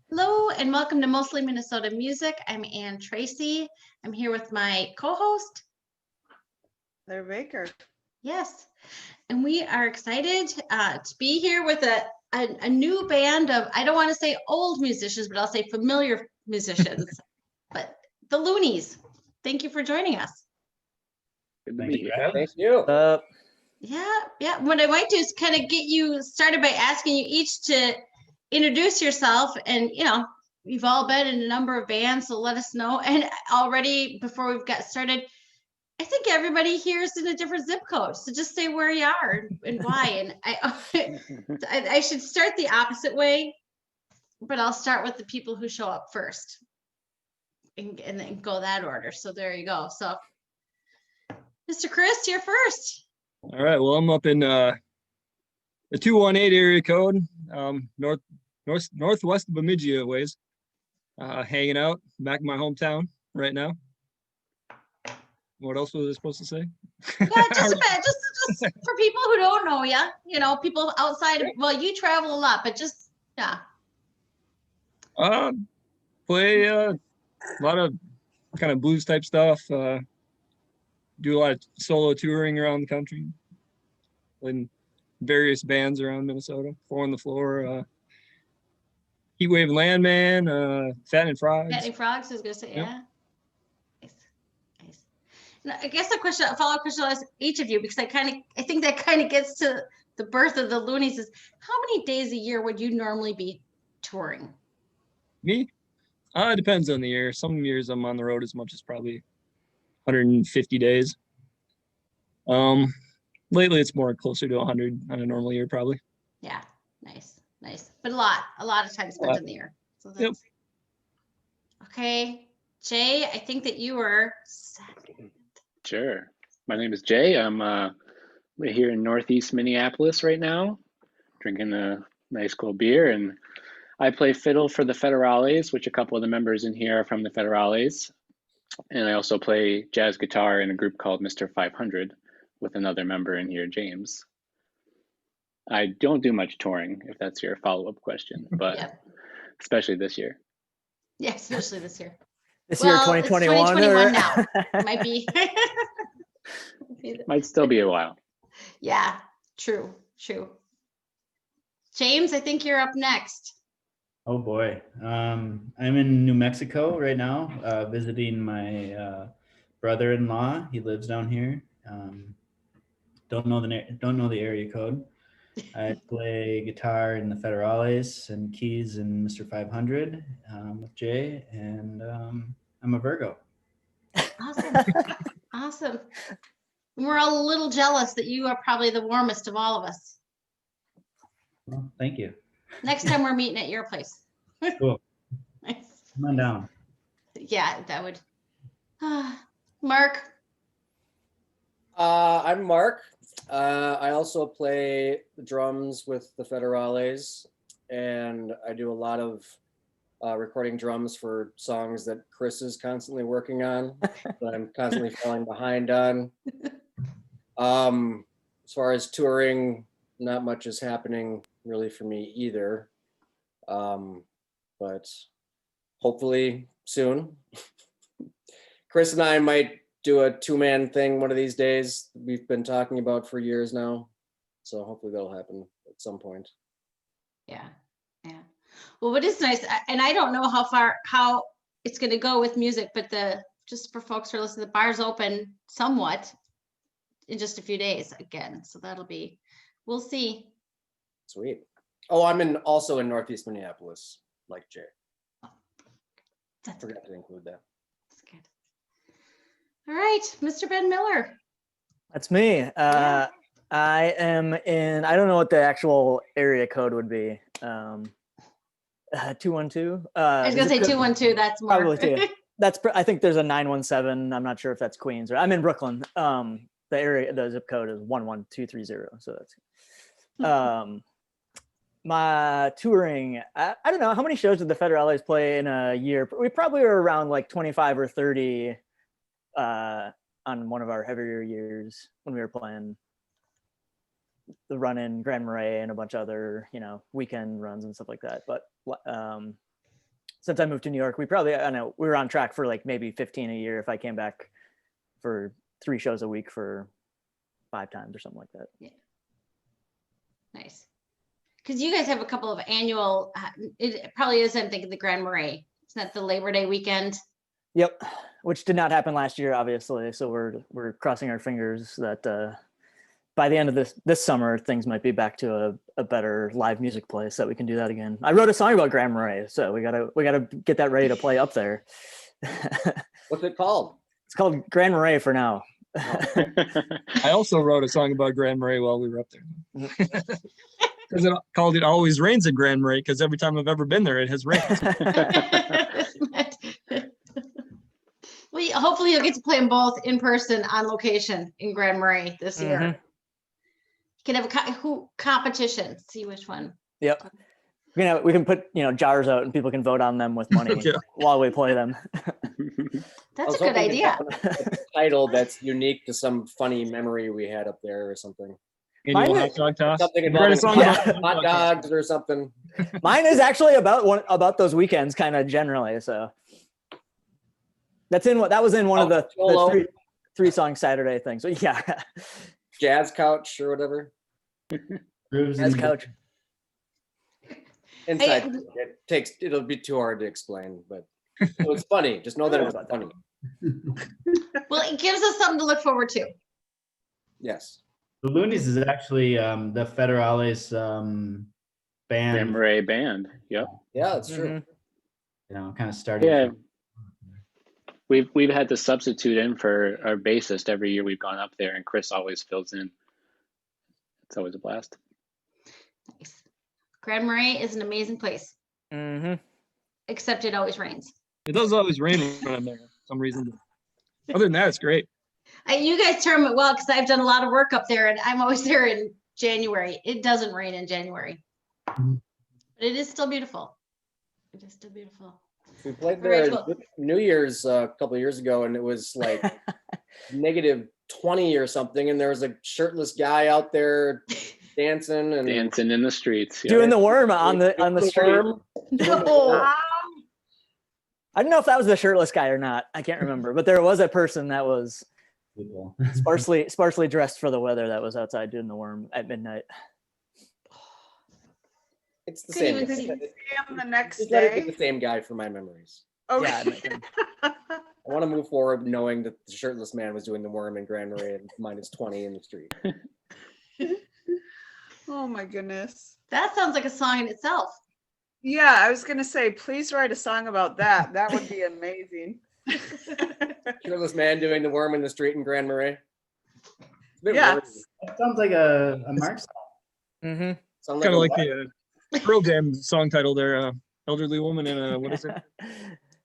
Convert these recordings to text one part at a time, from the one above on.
Hello and welcome to Mostly Minnesota Music. I'm Ann Tracy. I'm here with my co-host. They're Baker. Yes, and we are excited to be here with a new band of, I don't want to say old musicians, but I'll say familiar musicians, but the Looneys. Thank you for joining us. Good to Thank be you. here. Thank you. Yeah. What I might do is kind of get you started by asking you each to introduce yourself, and you've all been in a number of bands, so let us know. And already before we've got started, I think everybody here is in a different zip code, so just say where you are and why. And I should start the opposite way, but I'll start with the people who show up first and then go that order. So there you go. So Mr. Chris, you're first. All right. Well, I'm up in the 218 area code, northwest of Bemidji ways, hanging out back in my hometown right now. What else was I supposed to say? Yeah, just for people who don't know you, people outside of, well, you travel a lot, but just, yeah. Play a lot of kind of blues type stuff. Do a lot of solo touring around the country. In various bands around Minnesota. Four on the Floor, Heatwave Landman, Fattening Frogs. Fattening Frogs, I was gonna say, Yep. yeah. Nice. Now, I guess a follow-up question I'll ask each of you, because I think that kind of gets to the birth of the Looneys, is how many days a year would you normally be touring? Me? It depends on the year. Some years I'm on the road as much as probably 150 days. Lately it's more closer to 100 on a normal year, probably. Yeah, nice. But a lot of time spent in the year. So that's, Yep. Okay, Jay, I think that you were second. Sure. My name is Jay. I'm here in Northeast Minneapolis right now, drinking a nice cold beer, and I play fiddle for the Federales, which a couple of the members in here are from the Federales. And I also play jazz guitar in a group called Mr. 500 with another member in here, James. I don't do much touring, if that's your follow-up question, but Yep. especially this year. Yeah, especially this year. This year, 2021. It's 2021 now. Might be. Might still be a while. Yeah, true. James, I think you're up next. Oh boy. I'm in New Mexico right now, visiting my brother-in-law. He lives down here. Don't know the area code. I play guitar in the Federales and keys in Mr. 500 with Jay, and I'm a Virgo. Awesome. We're all a little jealous that you are probably the warmest of all of us. Well, thank you. Next time we're meeting at your place. Cool. Nice. Come on down. Yeah, that would. Mark. I'm Mark. I also play the drums with the Federales, and I do a lot of recording drums for songs that Chris is constantly working on, that I'm constantly falling behind on. As far as touring, not much is happening really for me either, but hopefully soon. Chris and I might do a two-man thing one of these days. We've been talking about for years now, so hopefully that'll happen at some point. Yeah. Well, what is nice, and I don't know how it's going to go with music, but just for folks who are listening, the bar's open somewhat in just a few days again, so we'll see. Sweet. Oh, I'm also in Northeast Minneapolis, like Jay. I forgot to include that. That's good. All right, Mr. Ben Miller. That's me. I am in, I don't know what the actual area code would be. 212. I was gonna say 212. That's more. Probably too. I think there's a 917. I'm not sure if that's Queens or I'm in Brooklyn. The zip code is 11230. So that's my touring. I don't know how many shows did the Federales play in a year. We probably were around like 25 or 30 on one of our heavier years when we were playing the run in Grand Marais and a bunch of other, weekend runs and stuff like that. But since I moved to New York, we probably, I don't know, we were on track for like maybe 15 a year if I came back for 3 shows a week for 5 times or something like that. Nice. Because you guys have a couple of annual, it probably is, I'm thinking the Grand Marais. Isn't that the Labor Day weekend? Yep, which did not happen last year, obviously. So we're crossing our fingers that by the end of this summer, things might be back to a better live music place that we can do that again. I wrote a song about Grand Marais, so we gotta get that ready to play up there. What's it called? It's called Grand Marais for now. I also wrote a song about Grand Marais while we were up there. Because it called It Always Rains at Grand Marais, because every time I've ever been there, it has rained. Well, hopefully you'll get to play them both in person on location in Grand Marais this year. Mhm. You can have a competition, see which one. Yep. We can put jars out and people can vote on them with money Yeah. while we play them. That's a good idea. A title that's unique to some funny memory we had up there or something. Annual Mine hot dog toss. Something You write a involving song about hot dogs or something. Mine is actually about those weekends, kind of generally. So that was in one of the Solo. three song Saturday things. So yeah, Jazz couch or whatever. Jazz couch. Inside. It'll be too hard to explain, but it was funny. Just know that it was funny. Well, it gives us something to look forward to. Yes. The Looneys is actually the Federales band. Grand Marais band. Yep. Yeah, that's true. Kind of started. Yeah. We've had to substitute in for our bassist every year we've gone up there, and Chris always fills in. It's always a blast. Nice. Grand Marais is an amazing place, except it always rains. It does always rain when I'm there for some reason. Other than that, it's great. You guys term it well because I've done a lot of work up there, and I'm always there in January. It doesn't rain in January, but it is still beautiful. It is still beautiful. We played All right, there well- New Year's a couple of years ago, and it was like -20 or something, and there was a shirtless guy out there dancing and Dancing in the streets. Yeah. Doing the worm on the street. worm. No. I don't know if that was the shirtless guy or not. I can't remember, but there was a person that was People. sparsely dressed for the weather that was outside doing the worm at midnight. It's the Couldn't same. even guy. see. The next Just let it be day. the same guy for my memories. Okay. Yeah, it might be. I want to move forward knowing that the shirtless man was doing the worm in Grand Marais at -20 in the street. Oh my goodness. That sounds like a song in itself. Yeah, I was gonna say, please write a song about that. That would be amazing. Shirtless man doing the worm in the street in Grand Marais. It's a bit Yes. weird. That sounds like a Mark song. Sound Kind a of like what? the Pearl Jam song title there. Elderly woman in a, what is it?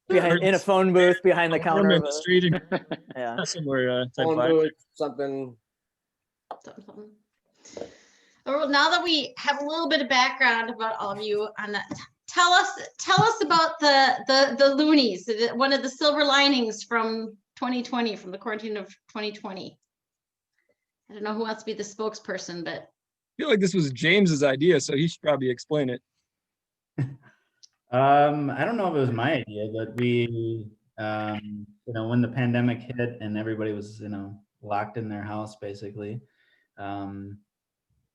In a phone booth behind the Worm counter. in of the a- street. Yeah. Similar type Phone vibe. booth, something. Something. Well, now that we have a little bit of background about all of you on that, tell us about the Looneys, one of the silver linings from 2020, from the quarantine of 2020. I don't know who wants to be the spokesperson, but I feel like this was James's idea, so he should probably explain it. I don't know if it was my idea, but we, when the pandemic hit and everybody was, locked in their house, basically,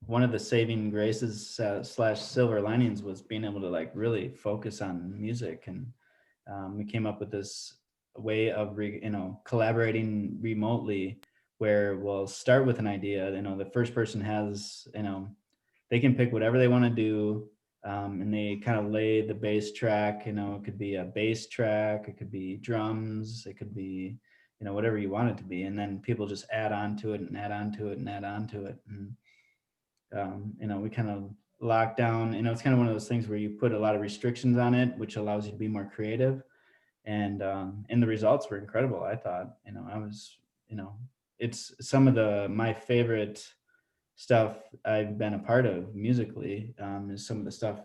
one of the saving graces / silver linings was being able to like really focus on music, and we came up with this way of collaborating remotely, where we'll start with an idea. The first person has, they can pick whatever they want to do. And they kind of lay the bass track, it could be a bass track, it could be drums, it could be, whatever you want it to be. And then people just add on to it and add on to it and add on to it. And, we kind of lock down, it's kind of one of those things where you put a lot of restrictions on it, which allows you to be more creative. And the results were incredible. I thought, it's some of my favorite stuff I've been a part of musically, is some of the stuff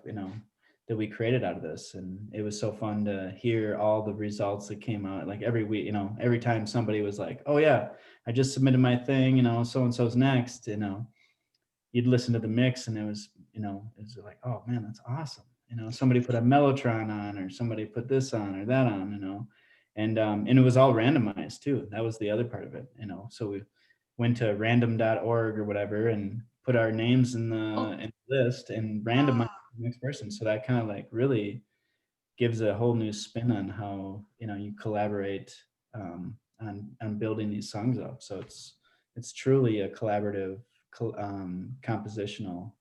that we created out of this, and it was so fun to hear all the results that came out. Like every week, every time somebody was like, "Oh yeah, I just submitted my thing," so and so's next, you'd listen to the mix, and it was like, "Oh man, that's awesome!" somebody put a mellotron on, or somebody put this on or that on, and it was all randomized too. That was the other part of it, so we went to random.org or whatever and put our names in the list and randomized the next person. So that kind of like really gives a whole new spin on how, you collaborate on building these songs up. So it's truly a collaborative, compositional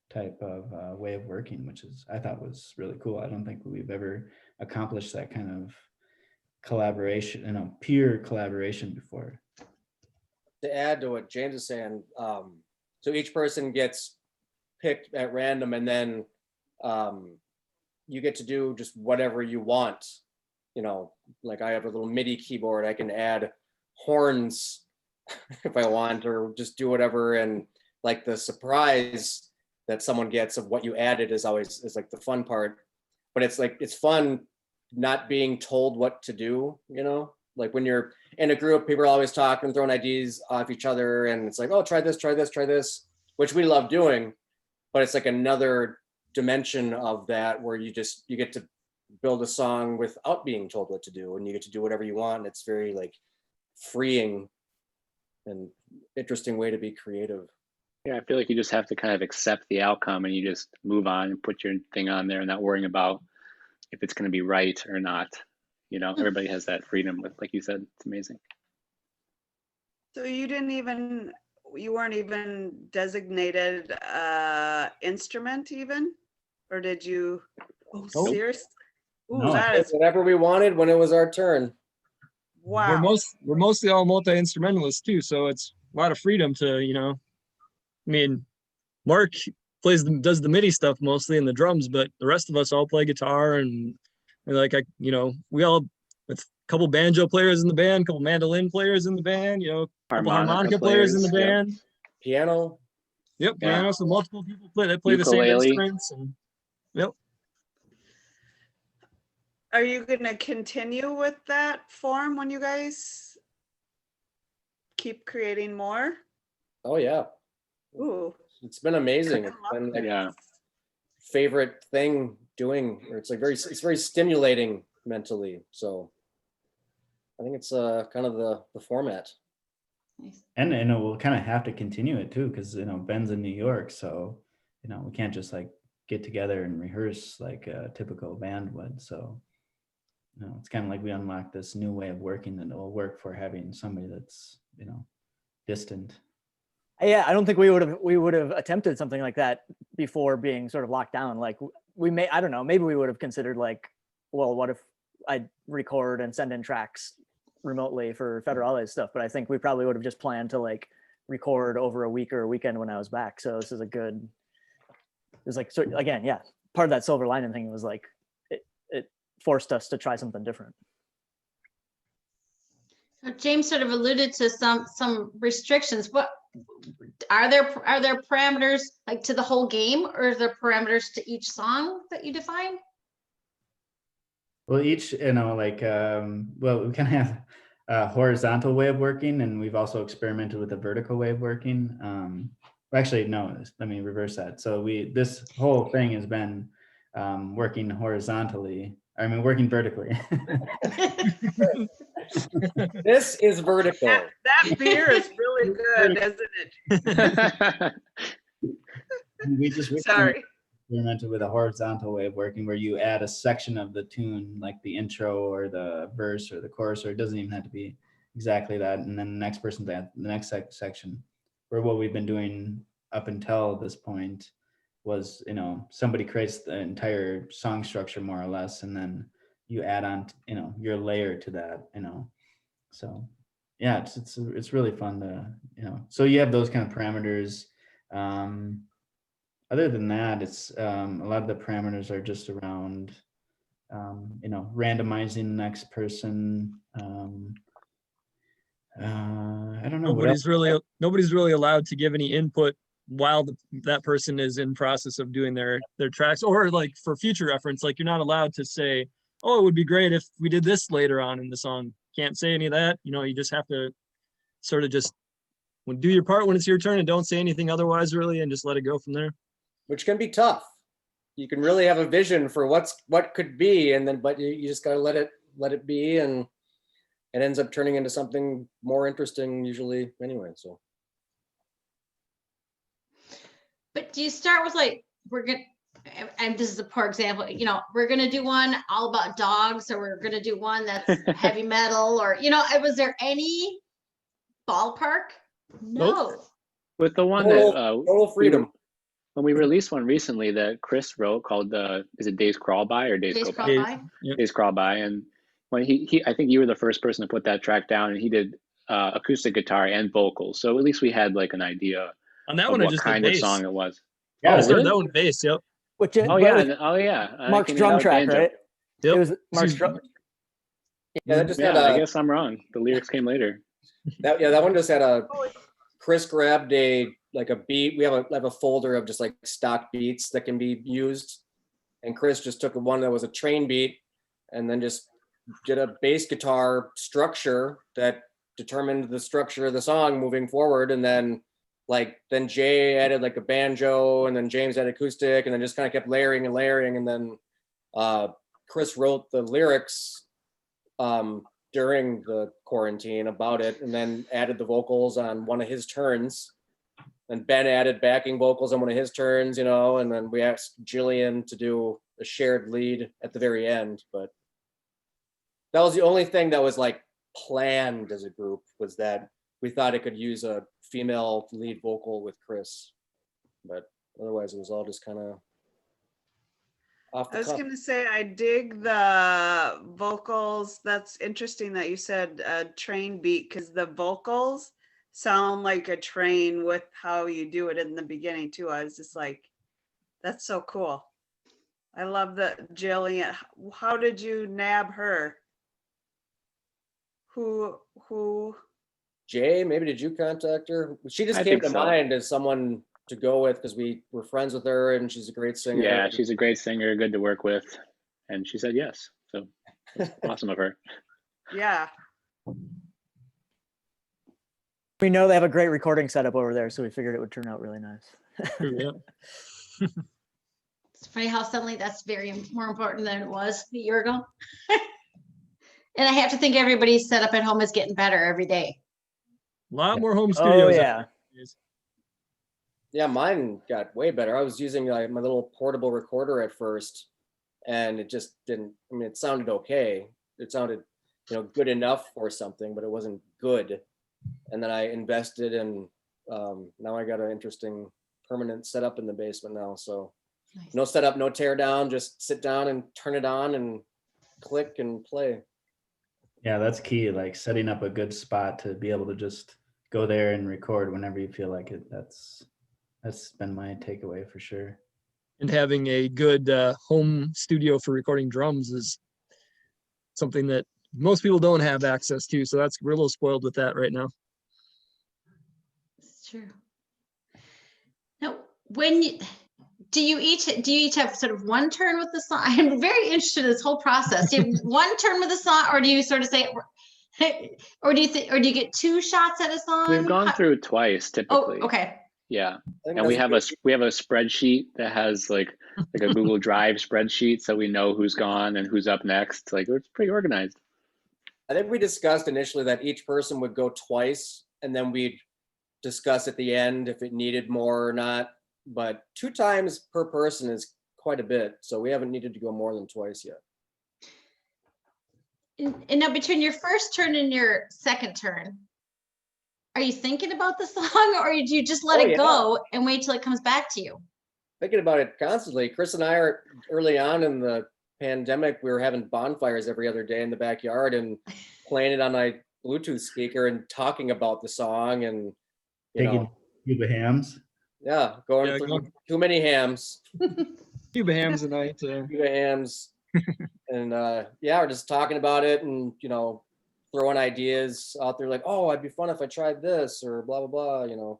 type of way of working, which I thought was really cool. I don't think we've ever accomplished that kind of collaboration, peer collaboration before. To add to what James is saying, so each person gets picked at random, and then you get to do just whatever you want. Like I have a little MIDI keyboard, I can add horns if I want, or just do whatever. And like the surprise that someone gets of what you added is like the fun part. But it's fun not being told what to do, like when you're in a group, people are always talking, throwing ideas off each other, and it's like, oh, try this, which we love doing. But it's like another dimension of that where you get to build a song without being told what to do, and you get to do whatever you want. And it's very like freeing and interesting way to be creative. Yeah, I feel like you just have to kind of accept the outcome, and you just move on and put your thing on there and not worrying about if it's going to be right or not. Everybody has that freedom with, like you said, it's amazing. So you weren't even designated instrument even, or did you? Oh, Nope. seriously? Ooh, No. that is Whatever we wanted when it was our turn. wow. We're mostly all multi-instrumentalists too, so it's a lot of freedom to, Mark does the MIDI stuff mostly and the drums, but the rest of us all play guitar and we all, with a couple banjo players in the band, a couple mandolin players in the band, couple harmonica players in the yep. band. Piano. Yep, Yeah. piano. So multiple people play the same Ukulele. instruments. And, yep. Are you going to continue with that form when you guys keep creating more? Oh yeah, Ooh, it's been amazing. It's been like Yeah. favorite thing doing, or it's very stimulating mentally. So I think it's kind of the format. And we'll kind of have to continue it too, because Ben's in New York, so we can't just like get together and rehearse like a typical band would. So it's kind of like we unlock this new way of working that will work for having somebody that's distant. Yeah, I don't think we would have attempted something like that before being sort of locked down. Like I don't know, maybe we would have considered like, well, what if I'd record and send in tracks remotely for Federales stuff? But I think we probably would have just planned to like record over a week or a weekend when I was back. So this is it was like, so again, yeah, part of that silver lining thing was like, it forced us to try something different. So James sort of alluded to some restrictions. What are there parameters like to the whole game, or is there parameters to each song that you define? Well, each, we kind of have a horizontal way of working, and we've also experimented with a vertical way of working. Actually, no, let me reverse that. So this whole thing has been working horizontally. Working vertically. This is vertical. that beer is really good, isn't it? we Sorry. experimented with a horizontal way of working, where you add a section of the tune, like the intro or the verse or the chorus, or it doesn't even have to be exactly that, and then the next person's at the next section. Where what we've been doing up until this point was, somebody creates the entire song structure more or less, and then you add on, your layer to that, So yeah, it's really fun to, so you have those kind of parameters. Other than that, it's a lot of the parameters are just around, randomizing the next person. I don't know. Nobody's really allowed to give any input while that person is in process of doing their tracks, or like for future reference, like you're not allowed to say, oh, it would be great if we did this later on in the song. Can't say any of that. You just have to sort of just do your part when it's your turn and don't say anything otherwise, really, and just let it go from there. Which can be tough. you can really have a vision for what could be, and then but you just gotta let it be, and it ends up turning into something more interesting usually anyway. So But do you start with like, and this is a poor example, we're gonna do one all about dogs, or we're gonna do one that's heavy metal, or, was there any ballpark? No. With the one total, that total freedom. when we released one recently that Chris wrote called is it Days Crawl By or Days Days Go Crawl By? By? Days Crawl By. And when he I think you were the first person to put that track down, and he did acoustic guitar and vocals. So at least we had like an idea On that of one, I what just did kind of bass. song it was. Yeah, Oh, I started really? that one bass. Yep. Which Oh yeah, oh yeah. I Mark's came in drum out track, banjo. right? Yep. It was Mark's Season- drum. Yeah, that just Yeah, had I a guess I'm wrong. The lyrics came later. that one just had a Chris grabbed a beat. We have a folder of just like stock beats that can be used, and Chris just took one that was a train beat and then just did a bass guitar structure that determined the structure of the song moving forward, and then Jay added like a banjo, and then James added acoustic, and then just kind of kept layering and layering, and then Chris wrote the lyrics during the quarantine about it, and then added the vocals on one of his turns, and Ben added backing vocals on one of his turns, and then we asked Jillian to do a shared lead at the very end. But that was the only thing that was like planned as a group, was that we thought it could use a female lead vocal with Chris, but otherwise it was all just kind of off the I was cuff. gonna say, I dig the vocals. That's interesting that you said train beat, because the vocals sound like a train with how you do it in the beginning too. I was just like, that's so cool. I love that. Jillian, how did you nab her? Who? Jay, maybe did you contact her? She just I came think to so. mind as someone to go with because we were friends with her and she's a great singer. Yeah, she's a great singer, good to work with, and she said yes. So it's awesome of her. Yeah. We know they have a great recording setup over there, so we figured it would turn out really nice. Yeah. It's funny how suddenly that's more important than it was a year ago. And I have to think everybody's setup at home is getting better every day. A lot more home Oh studios. yeah. Yeah, mine got way better. I was using my little portable recorder at first, and it just didn't. I mean, it sounded okay. It sounded, good enough for something, but it wasn't good. And then I invested, and now I got an interesting permanent setup in the basement now. So Nice. no setup, no tear down. Just sit down and turn it on and click and play. Yeah, that's key. Like setting up a good spot to be able to just go there and record whenever you feel like it. That's been my takeaway for sure. And having a good home studio for recording drums is something that most people don't have access to. So we're a little spoiled with that right now. It's true. Now, do you each have sort of one turn with the song? I'm very interested in this whole process. Do you have one turn with the song, or do you sort of say, or do you get two shots at a song? We've gone through it twice typically. Oh, okay. Yeah, I think and we that's have a spreadsheet that has like a Google Drive spreadsheet, so we know who's gone and who's up next. Like it's pretty organized. I think we discussed initially that each person would go twice, and then we'd discuss at the end if it needed more or not. But 2 times per person is quite a bit, so we haven't needed to go more than twice yet. And now between your first turn and your second turn, are you thinking about the song, or do you just let Oh, it yeah. go and wait till it comes back to you? Thinking about it constantly. Chris and I are early on in the pandemic, we were having bonfires every other day in the backyard and playing it on my Bluetooth speaker and talking about the song, and Taking Cuba hams. yeah, going Yeah, through too many hams. Cuba hams a night. Cuba hams. And we're just talking about it and throwing ideas out there like, oh, it'd be fun if I tried this or blah blah blah.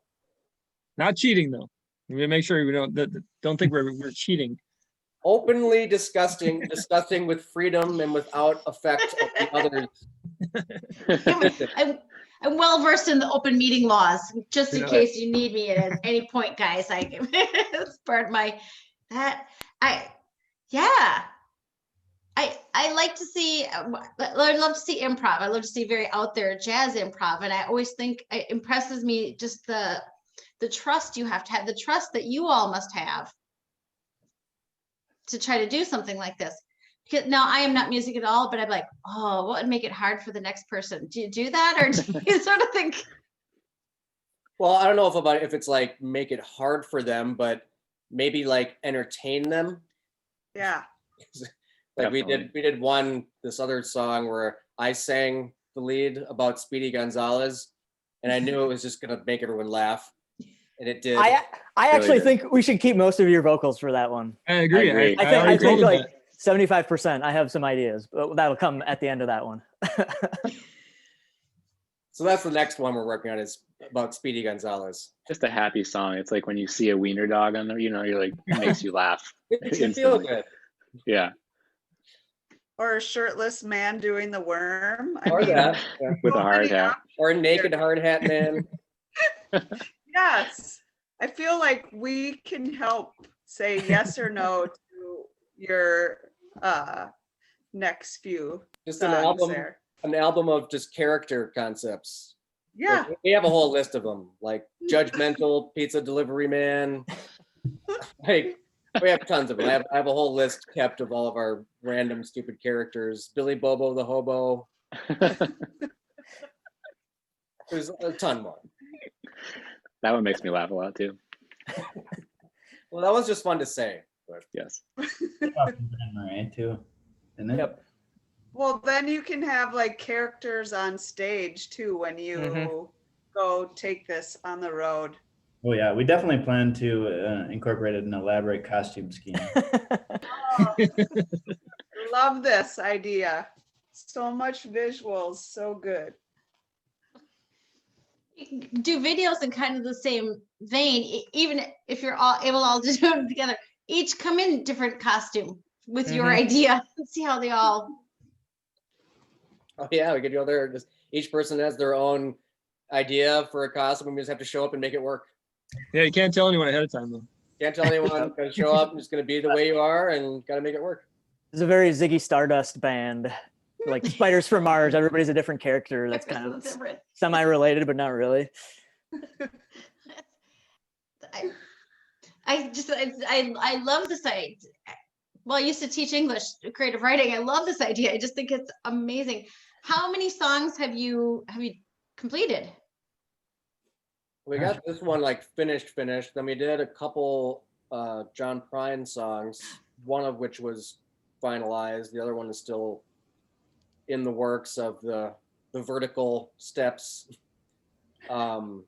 Not cheating though. We make sure we don't think we're cheating. Openly discussing with freedom and without effect of the others. I'm well versed in the open meeting laws, just in Yeah. case you need me at any point, guys. It's part of that. Yeah. I like to see, I love to see improv. I love to see very out there jazz improv. And I always think it impresses me just the trust you have to have, the trust that you all must have to try to do something like this. Because now I am not music at all, but I'm like, oh, what would make it hard for the next person? Do you do that? Or do you sort of think? Well, I don't know if it's like make it hard for them, but maybe like entertain them. Yeah. Like Definitely. we did this other song where I sang the lead about Speedy Gonzalez, and I knew it was just gonna make everyone laugh, and it did. I actually good. think we should keep most of your vocals for that one. I agree. I agree. I already think told him like that. 75%. I have some ideas, but that'll come at the end of that one. So that's the next one we're working on, is about Speedy Gonzalez. Just a happy song. It's like when you see a wiener dog on there, you know, you're like, it makes you laugh. It makes you feel Instantly. good. Yeah. Or a shirtless man doing the worm. I Or mean, that. Yeah. With a so hard many hat. Or a naked hard hat man. Yes. I feel like we can help say yes or no to your next few Just songs there. an album of just character concepts. Yeah. We have a whole list of them, like judgmental pizza delivery man. Like, we have tons of them. I have a whole list kept of all of our random stupid characters. Billy Bobo the hobo. There's a ton more. That one makes me laugh a lot too. Well, that was just fun to say. But Yes. Right, too. Isn't it? Yep. Well, then you can have like characters on stage too when you go take this on the road. Oh yeah, we definitely plan to incorporate an elaborate costume scheme. Oh, love this idea. So much visuals, so good. You can do videos in kind of the same vein, even if you're all able to all do them together. Each come in different costume with your idea and see how they all. oh yeah, we could go there. Just each person has their own idea for a costume. We just have to show up and make it work. Yeah, you can't tell anyone ahead of time though. Can't tell anyone. Gotta show up. I'm just gonna be the way you are, and gotta make it work. It's a very Ziggy Stardust band, like Spiders from Mars. Everybody's a different character. That's kind of different. semi-related, but not really. I love this idea. Well, I used to teach English creative writing. I love this idea. I just think it's amazing. How many songs have you completed? We got this one like finished. Then we did a couple John Prine songs, one of which was finalized. The other one is still in the works of the vertical steps. And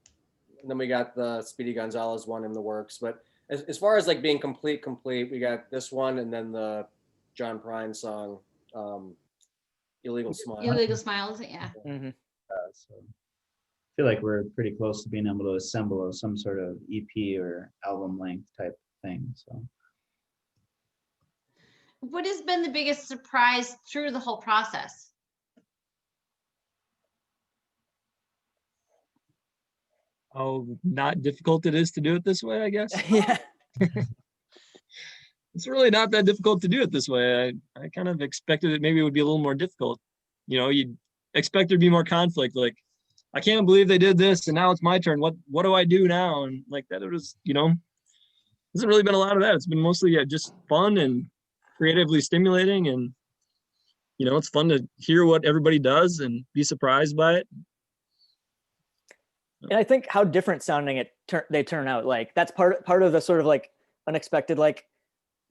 then we got the Speedy Gonzalez one in the works. But as far as like being complete, we got this one and then the John Prine song, Illegal Smile. Illegal Smiles, yeah. So I feel like we're pretty close to being able to assemble some sort of EP or album length type thing. So What has been the biggest surprise through the whole process? How not difficult it is to do it this way, I guess. Yeah. It's really not that difficult to do it this way. I kind of expected it maybe it would be a little more difficult. You know, you'd expect there'd be more conflict. Like, I can't believe they did this and now it's my turn. What do I do now? And like that, it was, you know, hasn't really been a lot of that. It's been mostly just fun and creatively stimulating. And, you know, it's fun to hear what everybody does and be surprised by it. And I think how different sounding they turn out. Like that's part of the sort of like unexpected, like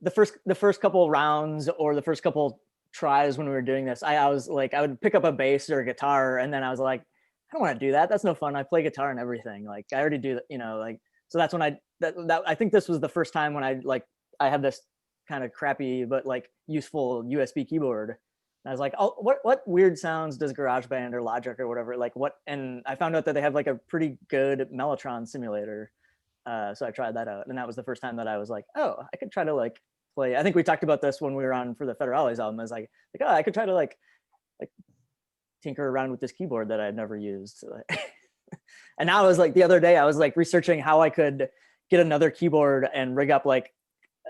the first couple rounds or the first couple tries when we were doing this, I was like, I would pick up a bass or a guitar and then I was like, I don't want to do that. That's no fun. I play guitar and everything. Like I already do that, you know, like, so that's when I think this was the first time when I had this kind of crappy, but like useful USB keyboard. And I was like, oh, what weird sounds does GarageBand or Logic or whatever, like what? And I found out that they have like a pretty good Mellotron simulator. So I tried that out. And that was the first time that I was like, oh, I could try to like play. I think we talked about this when we were on for the Federales album. I was like, oh, I could try to like tinker around with this keyboard that I'd never used. And now I was like, the other day I was like researching how I could get another keyboard and rig up like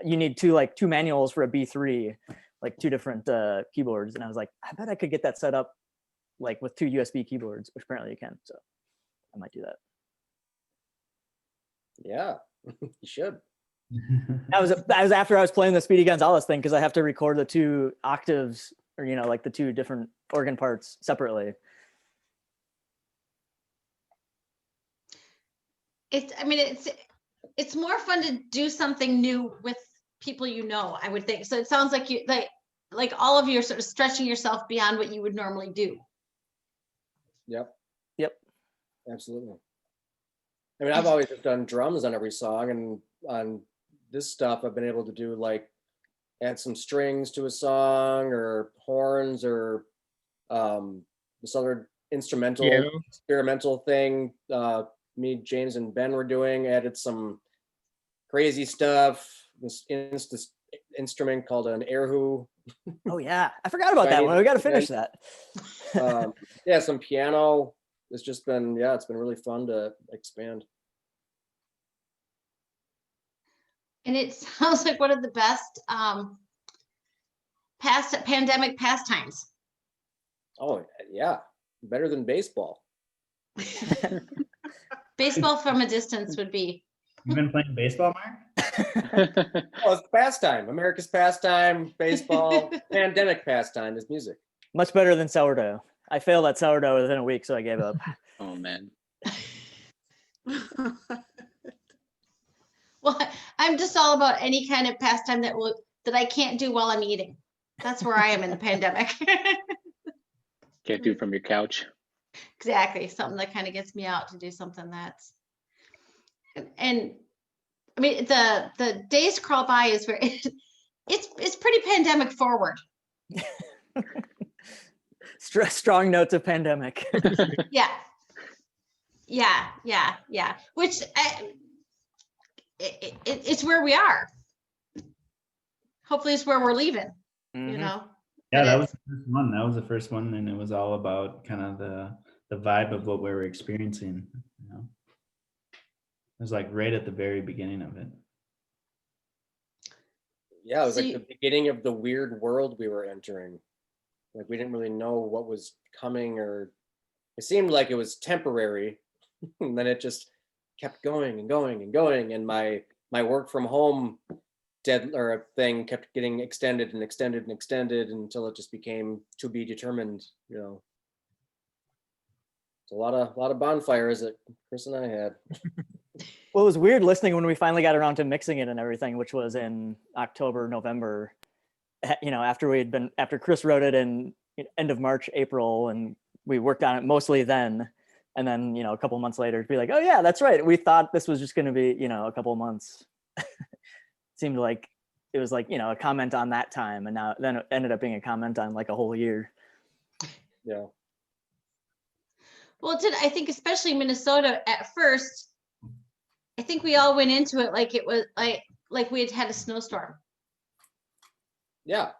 you need two manuals for a B3, like 2 different keyboards. And I was like, I bet I could get that set up like with 2 USB keyboards, which apparently you can. So I might do that. Yeah, you should. That was after I was playing the Speedy Gonzalez thing, because I have to record the 2 octaves, or like the 2 different organ parts separately. It's more fun to do something new with people I would think. So it sounds like you like all of you are sort of stretching yourself beyond what you would normally do. Yep. Yep. Absolutely. I mean, I've always just done drums on every song, and on this stuff, I've been able to do like add some strings to a song, or horns, or this other instrumental Piano. experimental thing. Me, James, and Ben were doing, added some crazy stuff. This instrument called an erhu. Oh yeah, I forgot about that one. We got to finish that. Yeah, some piano. It's just been, it's been really fun to expand. And it sounds like one of the best pandemic pastimes. Oh yeah, better than baseball. Baseball from a distance would be. You've been playing baseball, Mark? Well, it's pastime. America's pastime, baseball. Pandemic pastime is music. Much better than sourdough. I failed at sourdough within a week, so I gave up. Oh man. Well, I'm just all about any kind of pastime that I can't do while I'm eating. That's where I am in the pandemic. Can't do from your couch. Exactly. Something that kind of gets me out to do something that's, and I mean, the days crawl by is very, it's pretty pandemic forward. Strong notes of pandemic. Yeah. Which it's where we are. Hopefully it's where we're leaving, you know? Yeah, that was the first one. That was the first one, and it was all about kind of the vibe of what we were experiencing. You know, it was like right at the very beginning of it. Yeah, it was So like the beginning of the weird world we were entering. Like we didn't really know what was coming, or it seemed like it was temporary, and then it just kept going and going and going. And my work from home thing kept getting extended and extended and extended until it just became to be determined. You know, it's a lot of bonfires that Chris and I had. Well, it was weird listening when we finally got around to mixing it and everything, which was in October, November. You know, after Chris wrote it in end of March, April, and we worked on it mostly then. And then, you know, a couple months later, to be like, oh yeah, that's right. We thought this was just going to be, you know, a couple of months. Seemed like it was like, you know, a comment on that time, and then it ended up being a comment on like a whole year. Yeah. Well, I think especially Minnesota at first, I think we all went into it like it was like we had a snowstorm. Yeah.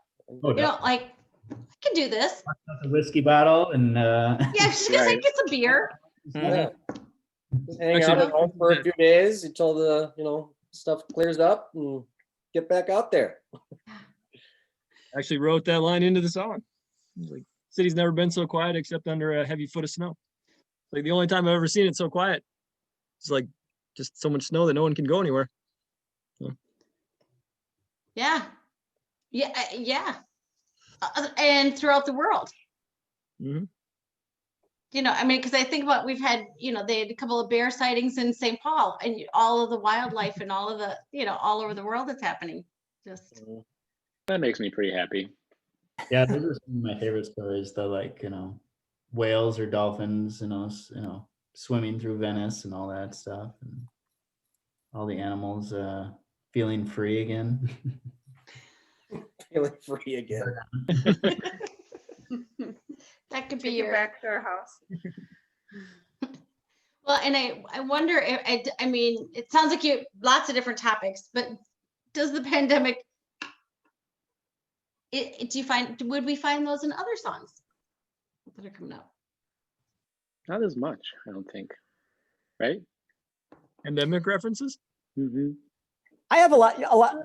Oh, You know, like I can do this. a whiskey bottle and Yeah, just gonna Right. get some beer. Yeah. Just hang Actually, out at home for a few days until the, you know, stuff clears up and get back out there. Actually wrote that line into the song. It was like, city's never been so quiet except under a heavy foot of snow. Like the only time I've ever seen it so quiet. It's like just so much snow that no one can go anywhere. Yeah. And throughout the world. Mm-hmm. You know, I mean, because I think about we've had, you know, they had a couple of bear sightings in St. Paul, and all of the wildlife and all of the, you know, all over the world that's happening. Just That makes me pretty happy. yeah, those are some of my favorite stories. The like, you know, whales or dolphins, you know, swimming through Venice and all that stuff, and all the animals feeling free again. Feeling free again. that could be Take it your back to our house. well, and I wonder if I mean, it sounds like you lots of different topics, but does the pandemic would we find those in other songs that are coming up? Not as much, I don't think. Right? Pandemic references? Mm-hmm. I have a lot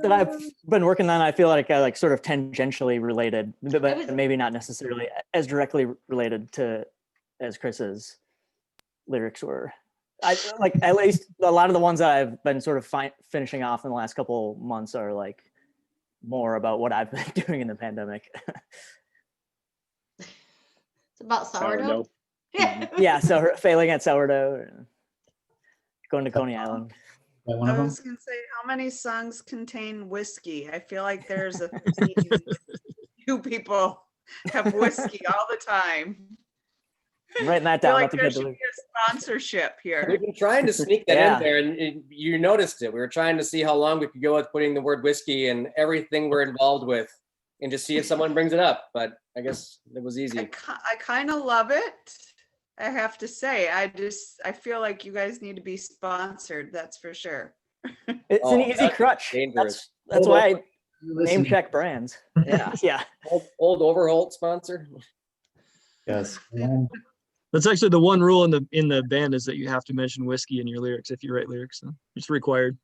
that I've been working on. I feel like I like sort of tangentially related, but maybe not necessarily as directly related to as Chris's lyrics were. I like at least a lot of the ones that I've been sort of finishing off in the last couple months are like more about what I've been doing in the pandemic. It's about sourdough. Yeah, so failing at sourdough, going to Coney Island. One I of them. was gonna say, how many songs contain whiskey? I feel like there's a you people have whiskey all the time. I'm writing that I feel down. like That's a there good should be a sponsorship here. We've been trying to sneak that Yeah. in there, and you noticed it. We were trying to see how long we could go with putting the word whiskey and everything we're involved with, and just see if someone brings it up. But I guess it was easy. I kind of love it. I have to say, I feel like you guys need to be sponsored. That's for sure. It's an easy that's crutch. dangerous. That's why I name Listen, check brands. Yeah, yeah. Old Overholt sponsor. yes. That's actually the one rule in the band is that you have to mention whiskey in your lyrics if you write lyrics. So it's required.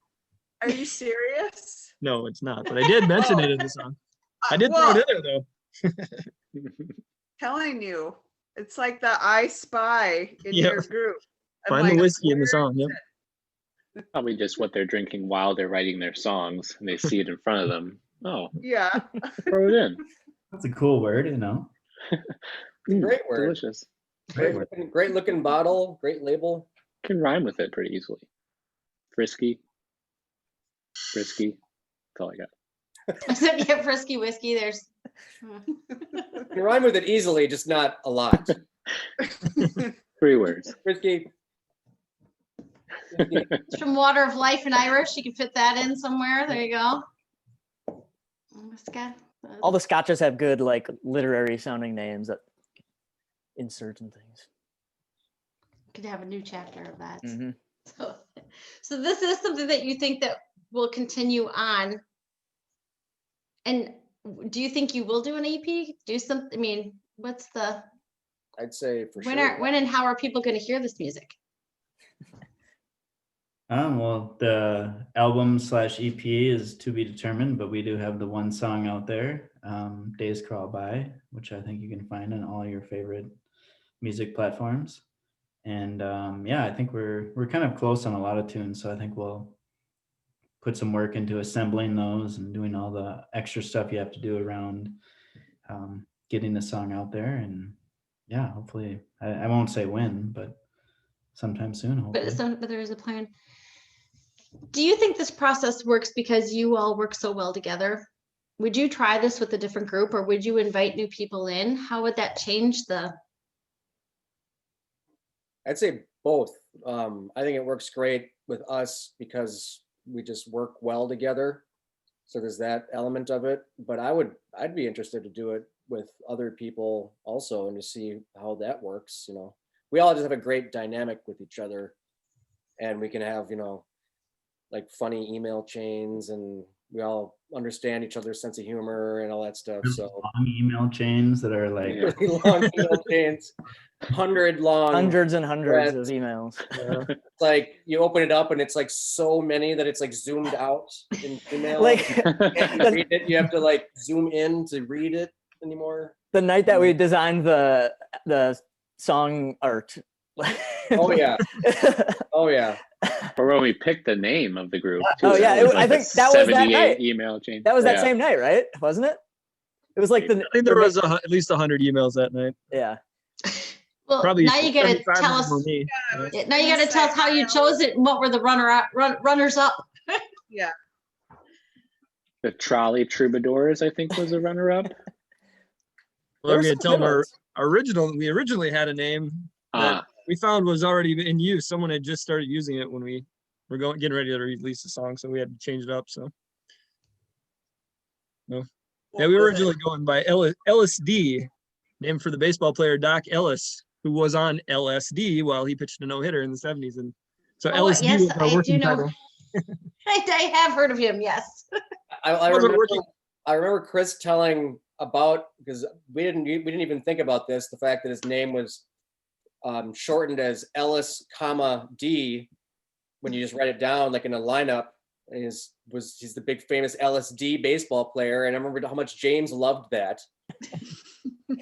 Are you serious? No, it's not. But I did mention it in the song. I did throw Well, it in there though. telling you, it's like the I Spy in Yeah. your group. I'm Find the like, whiskey in the where song. is Yep. it? Probably just what they're drinking while they're writing their songs and they see it in front of them. Oh, Yeah. throw it in. That's a cool word, you know. Great word. Delicious. Great looking bottle. Great label. Can rhyme with it pretty easily. Frisky. Frisky. That's all I got. I said, yeah, frisky whiskey. There's. You can rhyme with it easily, just not a lot. 3 words. Frisky. It's from Water of Life in Irish. You can fit that in somewhere. There you go. Scott. All the scotches have good like literary sounding names that insert and things. Could have a new chapter of that. Mhm. So this is something that you think that will continue on. And do you think you will do an EP? Do something? I mean, what's the I'd say for when sure. when and how are people going to hear this music? Well, the album/EP is to be determined, but we do have the one song out there, Days Crawl By, which I think you can find on all your favorite music platforms. And yeah, I think we're kind of close on a lot of tunes, so I think we'll put some work into assembling those and doing all the extra stuff you have to do around getting the song out there. And yeah, hopefully, I won't say when, but sometime soon, hopefully. But there is a plan. Do you think this process works because you all work so well together? Would you try this with a different group, or would you invite new people in? How would that change the? I'd say both. I think it works great with us because we just work well together. So there's that element of it. But I'd be interested to do it with other people also and to see how that works. You know, we all just have a great dynamic with each other, and we can have, you know, like funny email chains, and we all understand each other's sense of humor and all that stuff. So Long email chains that are like Yeah. really long email chains, 100 long. Hundreds and hundreds threads. of emails. Like you open it up and it's like so many that it's like zoomed out in email. Like Read it, you have to like zoom in to read it anymore. the night that we designed the song art. Oh yeah. Oh yeah. Or when we picked the name of the group. Oh, too. yeah, That was I think that was that 78 night. email chain. That was that Yeah. same night, right? Wasn't it? It was like I think there was at least 100 emails that night. yeah. Well, Probably now you got to 75 tell of us. them were me. Yeah, now you got to tell us how you chose it and what were the runners up. Yeah. The Trolley Troubadours, I think, was a runner-up. Well, There we were had some tell good them ones. we originally had a name that we found was already in use. Someone had just started using it when we were getting ready to release the song, so we had to change it up. So no, yeah, we were originally going by LSD, named for the baseball player Doc Ellis, who was on LSD while he pitched a no-hitter in the 70s, and so Oh, LSD yes, was our I working do know. title. I have heard of him. Yes. I Wasn't remember, working. I remember Chris telling about, because we didn't even think about this, the fact that his name was shortened as Ellis, comma D, when you just write it down like in a lineup. And his he's the big famous LSD baseball player, and I remember how much James loved that.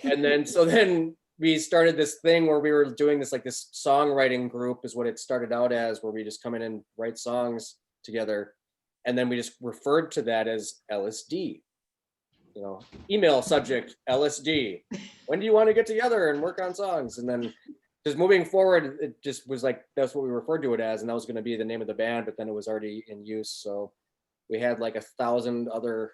And then we started this thing where we were doing this this songwriting group is what it started out as, where we just come in and write songs together, and then we just referred to that as LSD. Email subject LSD. When do you want to get together and work on songs? And then just moving forward, it just was that's what we referred to it as, and that was going to be the name of the band, but then it was already in use. So we had 1,000 other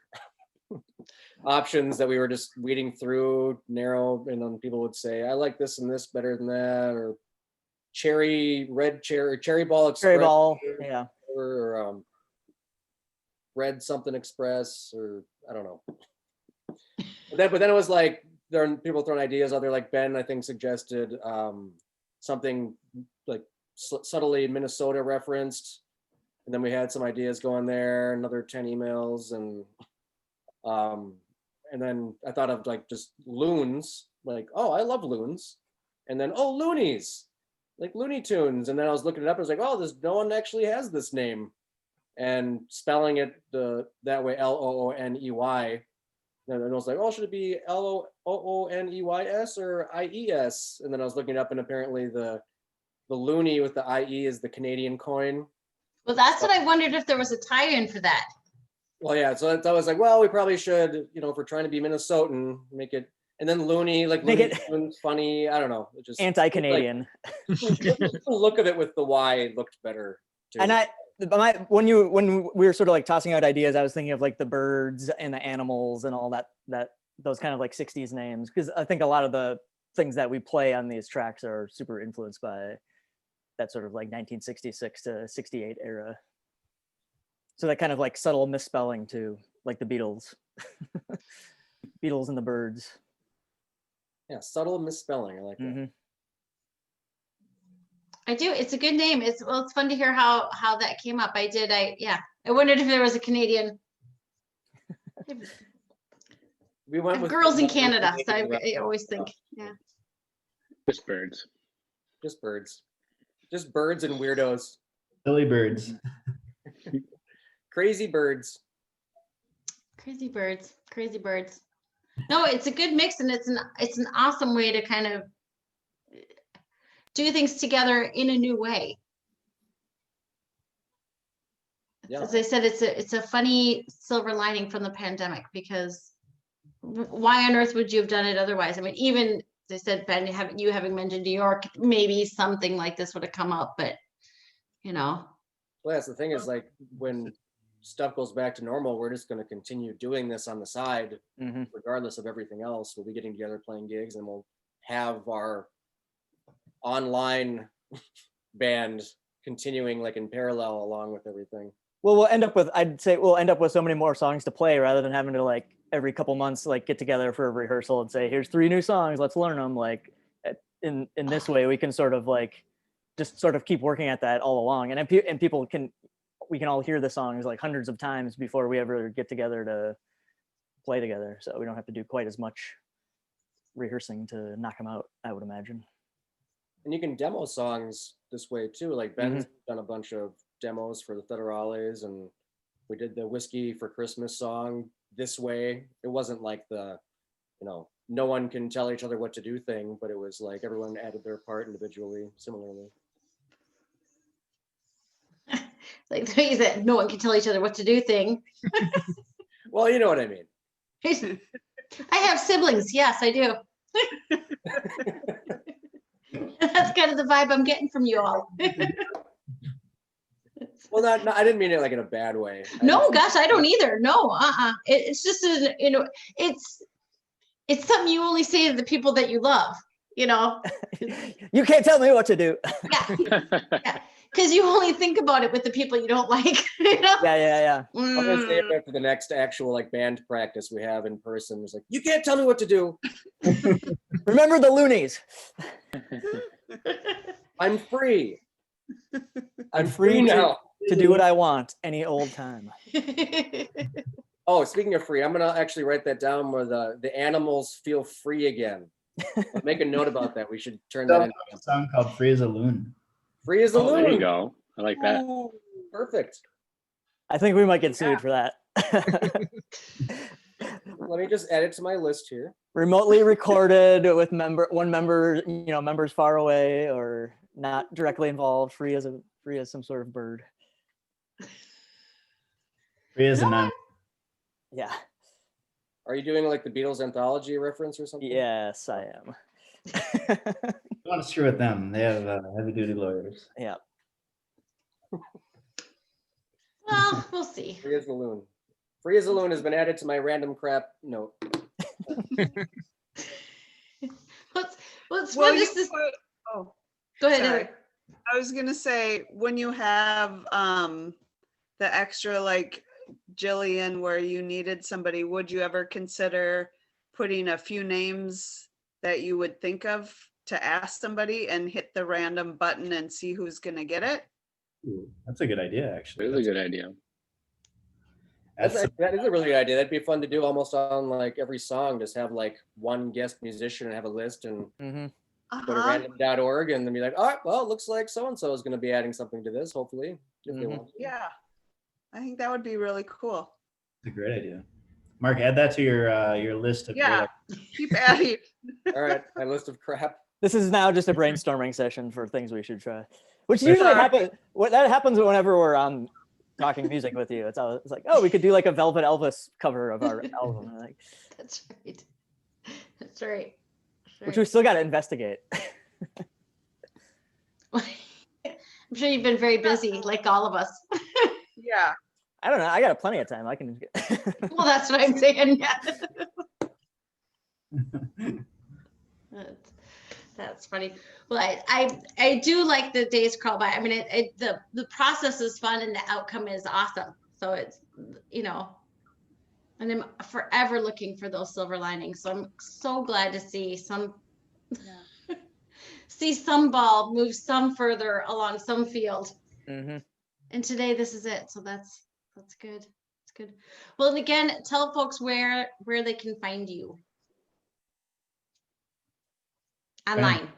options that we were just weeding through, narrow, and then people would say, I like this and this better than that, or cherry ball express, Cherry ball, yeah. or red something express, or I don't know. But then it was there are people throwing ideas out there, Ben I think suggested something subtly Minnesota referenced, and then we had some ideas going there, another 10 emails, and then I thought of just loons, oh, I love loons, and then Looneys, Looney Tunes, and then I was looking it up, I was no one actually has this name, and spelling it that way, Looney. And I was should it be Looneys or IES? And then I was looking it up, and apparently the loony with the IE is the Canadian coin. Well, that's what I wondered, if there was a tie-in for that. Well, yeah. So I was we probably should, if we're trying to be Minnesotan, make it, and then loony, make it funny. I don't know. It just anti-Canadian. The look of it with the Y looked better too. And when we were sort of tossing out ideas, I was thinking of the birds and the animals and all that those kind of 60s names, because I think a lot of the things that we play on these tracks are super influenced by that sort of 1966 to 68 era. So that kind of subtle misspelling too, like the Beatles. Beatles and the Birds. Yeah, subtle misspelling. I like that. Mm-hmm. I do. It's a good name. It's fun to hear how that came up. I wondered if there was a Canadian. We went with girls in Canada, so I always think, yeah. Just birds. Just birds. Just birds and weirdos. Silly birds. Crazy birds. Crazy birds. Crazy birds. No, it's a good mix, and it's an awesome way to kind of do things together in a new way. Yeah. As I said, it's a funny silver lining from the pandemic, because why on earth would you have done it otherwise? I mean, even as I said, Ben, having mentioned New York, maybe something like this would have come up, but Well, that's the thing is when stuff goes back to normal, we're just going to continue doing this on the side, regardless of everything else. We'll be getting together, playing gigs, and we'll have our online band continuing in parallel along with everything. Well, I'd say we'll end up with so many more songs to play, rather than having to every couple months get together for a rehearsal and say, here's 3 new songs, let's learn them. In this way, we can sort of just sort of keep working at that all along, and we can all hear the songs hundreds of times before we ever get together to play together. So we don't have to do quite as much rehearsing to knock them out, I would imagine. And you can demo songs this way too. Ben's done a bunch of demos for the Federales, and we did the Whiskey for Christmas song this way. It wasn't the, no one can tell each other what to do thing, but it was everyone added their part individually, similarly. the way that no one can tell each other what to do thing. Well, you know what I mean. I have siblings. Yes, I do. That's kind of the vibe I'm getting from you all. Well, I didn't mean it in a bad way. No, gosh, I don't either. No, it's just it's something you only say to the people that you love. You can't tell me what to do. Yeah. Because you only think about it with the people you don't like. Yeah. I'm gonna save that for the next actual band practice we have in person. It's you can't tell me what to do. Remember the Looneys. I'm free. I'm free now to do what I want any old time. Oh, speaking of free, I'm gonna actually write that down where the animals feel free again. I'll make a note about that. We should turn that into a song called "Free as a Loon." Free as a Loon. There you go. I like that. Ooh, perfect. I think we might get sued Yeah. for that. Let me just add it to my list here. Remotely recorded with members far away or not directly involved, free as some sort of bird. Free as a nun. Yeah. Are you doing like the Beatles anthology reference or something? Yes, I am. Don't want to screw with them. They have heavy duty lawyers. Yeah. Well, we'll see. Free as a loon. Free as a loon has been added to my random crap note. What's Well, fun you is this. put- oh, Go ahead, sorry. Heather. I was gonna say, when you have the extra like Jillian where you needed somebody, would you ever consider putting a few names that you would think of to ask somebody and hit the random button and see who's gonna get it? Ooh, that's a good idea, actually. Really good idea. That's That is a really good idea. That'd be fun to do almost on like every song. Just have like one guest musician and have a list and Mm-hmm. go to Uh-huh. random.org and then be like, oh, well, it looks like so-and-so is going to be adding something to this, hopefully, if they Mhm. want to. Yeah, I think that would be really cool. a great idea. Mark, add that to your list of Yeah, great keep adding. All right, my list of crap. This is now just a brainstorming session for things we should try, which For usually sure. happens. That happens whenever we're on talking music with you. It's like, oh, we could do like a Velvet Elvis cover of our album, and like, That's right. That's right. which we still got to investigate. I'm sure you've been very busy, like all of us. Yeah, I don't know. I got plenty of time. I can. Well, that's what I'm saying. Yeah. That's funny. Well, I do like the days crawl by. I mean, the process is fun and the outcome is awesome. So it's, and I'm forever looking for those silver linings. So I'm so glad to see some ball move some further along some field. Mm-hmm. And today this is it. So that's good. It's good. Well, and again, tell folks where they can find you online.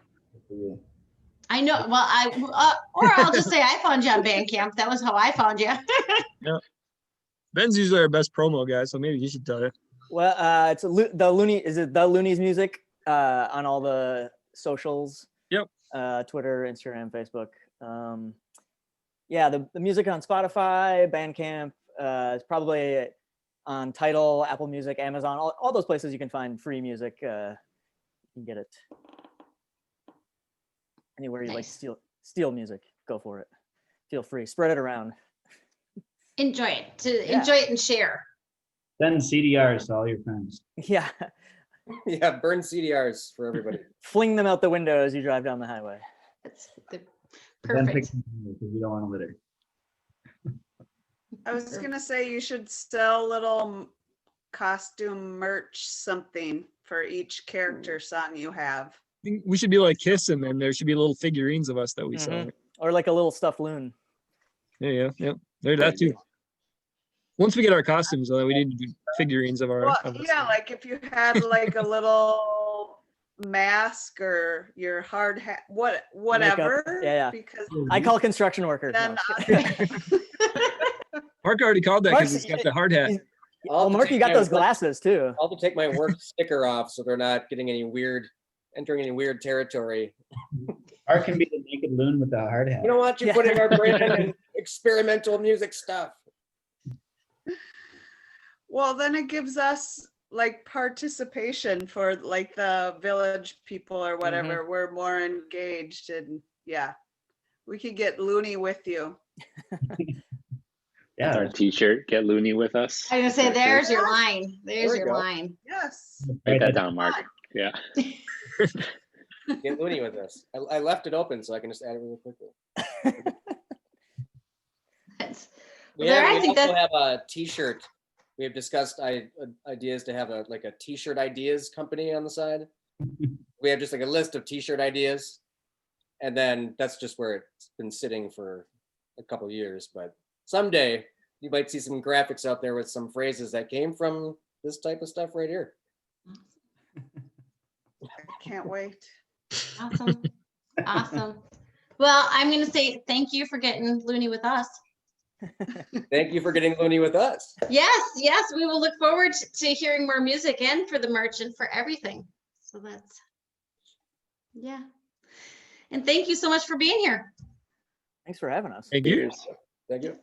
I know. Well, or I'll just say I found you on Bandcamp. That was how I found you. Ben's usually our best promo guy, so maybe you should tell it. Well, it's the Looney. Is it the Looneys music on all the socials? Yep. Twitter, Instagram, Facebook. Yeah, the music on Spotify, Bandcamp. It's probably on Tidal, Apple Music, Amazon, all those places you can find free music. You can get it anywhere you like Nice. steal music. Go for it. Feel free. Spread it around. Enjoy it. Yeah. Enjoy it and share. Send CDRs to all your friends. Yeah. Yeah, burn CDRs for everybody. Fling them out the window as you drive down the highway. That's Then perfect. pick them because you don't want to litter. I was gonna say you should sell little costume merch, something for each character song you have. I think we should be like Kiss, and then there should be little figurines of us that we sell. Mhm. Or like a little stuffed loon. Yeah. There's that too. Once we get our costumes, though, we need to do figurines of our. Well, of us. yeah, like if you had like a little mask or your hard hat, whatever. Yeah. Because I call construction worker. then No. Mark already called that because he's got the hard hat. Oh, Mark, you got those glasses too. I'll have to take my work sticker off so they're not getting entering any weird territory. Art can be the naked loon with the hard hat. We don't want you Yeah. putting our brand in experimental music stuff. well, then it gives us like participation for like the village people or whatever. We're more engaged, and yeah, we could get loony with you. That's our Yeah. T-shirt. Get Looney with us. I was gonna say, That's there's it. your line. There's we your go. line. Yes. Write that down, Mark. Yeah. Get loony with us. I left it open so I can just add it really quickly. That's- We, There, I we think also that- have a T-shirt. We have discussed ideas to have a T-shirt ideas company on the side. We have just like a list of T-shirt ideas, and then that's just where it's been sitting for a couple years. But someday you might see some graphics out there with some phrases that came from this type of stuff right here. I can't wait. Awesome. Awesome. Well, I'm gonna say thank you for getting loony with us. Thank you for getting loony with us. Yes, we will look forward to hearing more music and for the merch and for everything. So that's, yeah. And thank you so much for being here. Thanks for having us. Thank you. Cheers. Thank you.